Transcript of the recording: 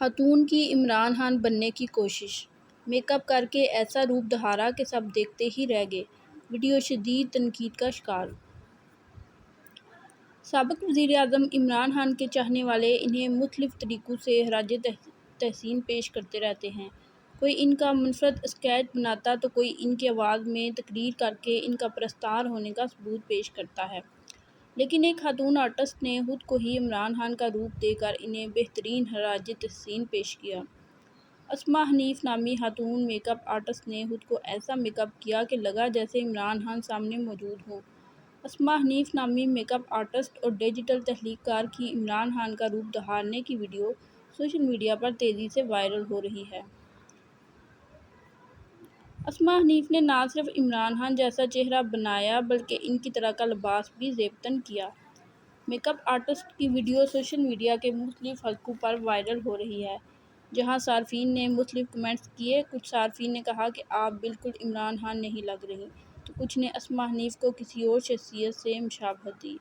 خاتون کی عمران خان بننے کی کوشش، میک اپ کر کے ایسا روپ دھارا کہ سب دیکھتے ہی رہ گئے، ویڈیو شدید تنقید کا شکار۔ سابق وزیر اعظم عمران خان کے چاہنے والے انہیں مختلف طریقوں سے خراج تحسین پیش کرتے رہتے ہیں۔ کوئی ان کا منفرد اسکیچ بناتا تو کوئی ان کی آواز میں تقریر کر کے ان کا پرستار ہونے کا ثبوت پیش کرتا ہے، لیکن ایک خاتون آرٹسٹ نے خود کو ہی عمران خان کا روپ دے کر انہیں بہترین خراج تحسین پیش کیا۔ اسماء حنیف نامی خاتون میک اپ آرٹسٹ نے خود کو ایسا میک اپ کیا کہ لگا جیسے عمران خان سامنے موجود ہوں۔ اسماء حنیف نامی میک اپ آرٹسٹ اور ڈیجیٹل تخلیق کار کی عمران خان کا روپ دھارنے کی ویڈیو سوشل میڈیا پر تیزی سے وائرل ہو رہی ہے۔ اسماء حنیف نے نہ صرف عمران خان جیسا چہرہ بنایا بلکہ ان کی طرح کا لباس بھی زیب طن کیا۔ میک اپ آرٹسٹ کی ویڈیو سوشل میڈیا کے مختلف حلقوں پر وائرل ہو رہی ہے، جہاں صارفین نے مختلف کمنٹس کیے۔ کچھ صارفین نے کہا کہ آپ بالکل عمران خان نہیں لگ رہی، تو کچھ نے اسماء حنیف کو کسی اور شخصیت سے مشابہت دی۔